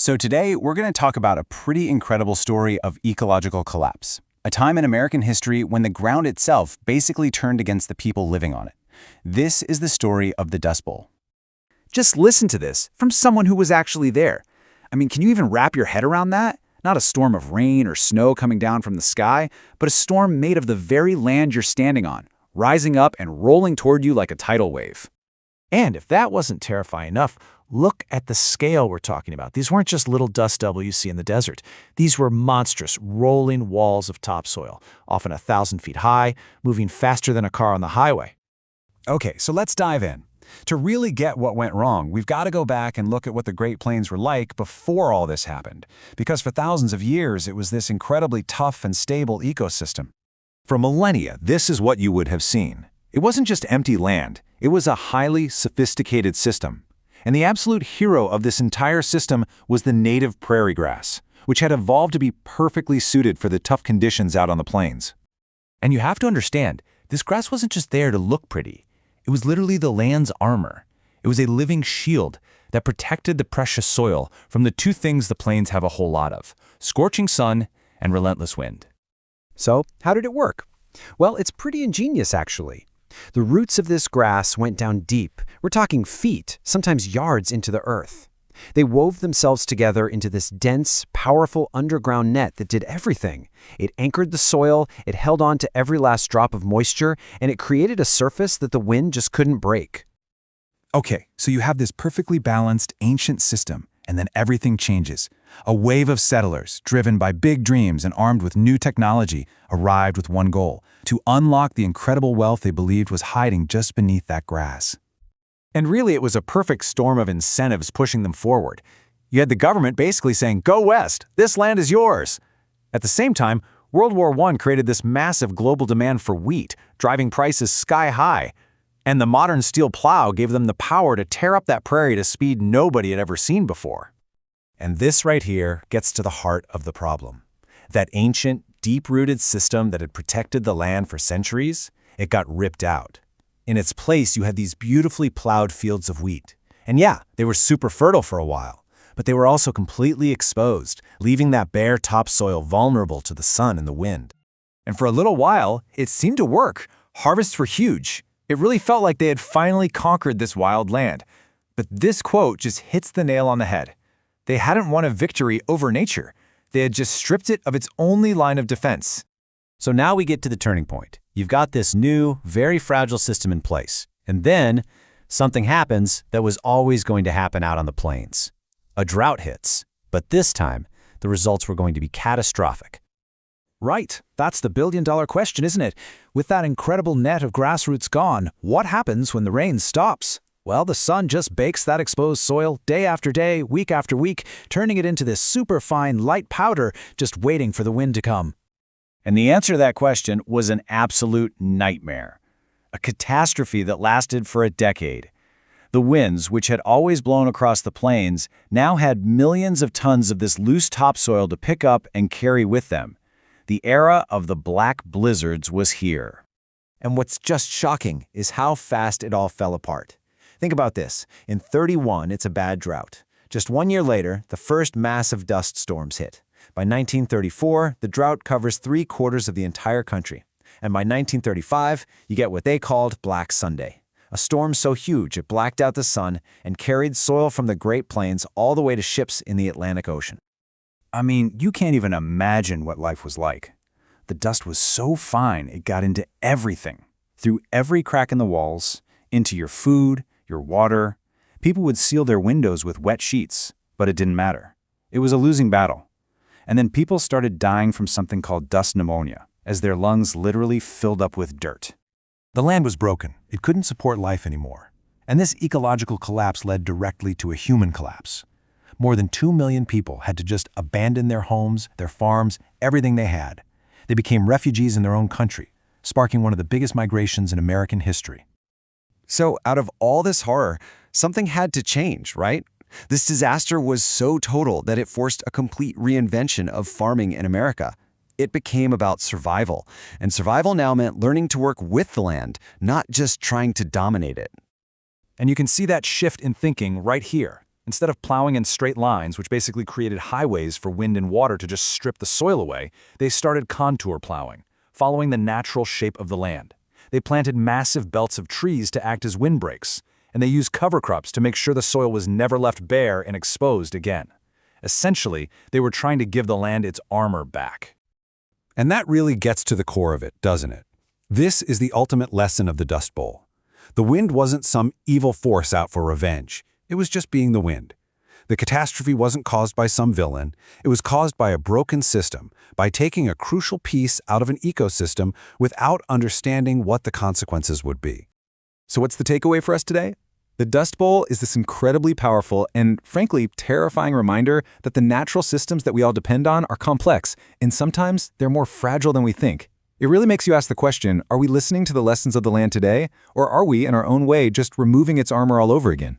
So today, we're going to talk about a pretty incredible story of ecological collapse, a time in American history when the ground itself basically turned against the people living on it. This is the story of the Dust Bowl. Just listen to this from someone who was actually there. I mean, can you even wrap your head around that? Not a storm of rain or snow coming down from the sky, but a storm made of the very land you're standing on, rising up and rolling toward you like a tidal wave. And if that wasn't terrifying enough, look at the scale we're talking about. These weren't just little dust devils you see in the desert. These were monstrous, rolling walls of topsoil, often 1,000 feet high, moving faster than a car on the highway. Okay, so let's dive in. To really get what went wrong, we've got to go back and look at what the Great Plains were like before all this happened, because for thousands of years it was this incredibly tough and stable ecosystem. For millennia, this is what you would have seen. It wasn't just empty land, it was a highly sophisticated system. And the absolute hero of this entire system was the native prairie grass, which had evolved to be perfectly suited for the tough conditions out on the plains. And you have to understand, this grass wasn't just there to look pretty. It was literally the land's armor. It was a living shield that protected the precious soil from the two things the plains have a whole lot of: scorching sun and relentless wind. So, how did it work? Well, it's pretty ingenious, actually. The roots of this grass went down deep. We're talking feet, sometimes yards into the earth. They wove themselves together into this dense, powerful underground net that did everything. It anchored the soil, it held on to every last drop of moisture, and it created a surface that the wind just couldn't break. Okay, so you have this perfectly balanced, ancient system, and then everything changes. A wave of settlers, driven by big dreams and armed with new technology, arrived with one goal: to unlock the incredible wealth they believed was hiding just beneath that grass. And really, it was a perfect storm of incentives pushing them forward. You had the government basically saying, "Go west, this land is yours." At the same time, World War I created this massive global demand for wheat, driving prices sky high. And the modern steel plow gave them the power to tear up that prairie at a speed nobody had ever seen before. And this right here gets to the heart of the problem. That ancient, deep-rooted system that had protected the land for centuries, it got ripped out. In its place, you had these beautifully plowed fields of wheat. And yeah, they were super fertile for a while, but they were also completely exposed, leaving that bare topsoil vulnerable to the sun and the wind. And for a little while, it seemed to work. Harvests were huge. It really felt like they had finally conquered this wild land. But this quote just hits the nail on the head. They hadn't won a victory over nature. They had just stripped it of its only line of defense. So now we get to the turning point. You've got this new, very fragile system in place. And then something happens that was always going to happen out on the plains. A drought hits, but this time the results were going to be catastrophic. Right, that's the billion-dollar question, isn't it? With that incredible net of grassroots gone, what happens when the rain stops? Well, the sun just bakes that exposed soil day after day, week after week, turning it into this superfine light powder just waiting for the wind to come. And the answer to that question was an absolute nightmare. A catastrophe that lasted for a decade. The winds, which had always blown across the plains, now had millions of tons of this loose topsoil to pick up and carry with them. The era of the black blizzards was here. And what's just shocking is how fast it all fell apart. Think about this. In 31, it's a bad drought. Just 1 year later, the first massive dust storms hit. By 1934, the drought covers 3/4 of the entire country. And by 1935, you get what they called Black Sunday, a storm so huge it blacked out the sun and carried soil from the Great Plains all the way to ships in the Atlantic Ocean. I mean, you can't even imagine what life was like. The dust was so fine it got into everything, through every crack in the walls, into your food, your water. People would seal their windows with wet sheets, but it didn't matter. It was a losing battle. And then people started dying from something called dust pneumonia, as their lungs literally filled up with dirt. The land was broken. It couldn't support life anymore. And this ecological collapse led directly to a human collapse. More than 2 million people had to just abandon their homes, their farms, everything they had. They became refugees in their own country, sparking one of the biggest migrations in American history. So out of all this horror, something had to change, right? This disaster was so total that it forced a complete reinvention of farming in America. It became about survival, and survival now meant learning to work with the land, not just trying to dominate it. And you can see that shift in thinking right here. Instead of plowing in straight lines, which basically created highways for wind and water to just strip the soil away, they started contour plowing, following the natural shape of the land. They planted massive belts of trees to act as windbreaks, and they used cover crops to make sure the soil was never left bare and exposed again. Essentially, they were trying to give the land its armor back. And that really gets to the core of it, doesn't it? This is the ultimate lesson of the Dust Bowl. The wind wasn't some evil force out for revenge. It was just being the wind. The catastrophe wasn't caused by some villain. It was caused by a broken system, by taking a crucial piece out of an ecosystem without understanding what the consequences would be. So what's the takeaway for us today? The Dust Bowl is this incredibly powerful and, frankly, terrifying reminder that the natural systems that we all depend on are complex, and sometimes they're more fragile than we think. It really makes you ask the question, are we listening to the lessons of the land today, or are we, in our own way, just removing its armor all over again?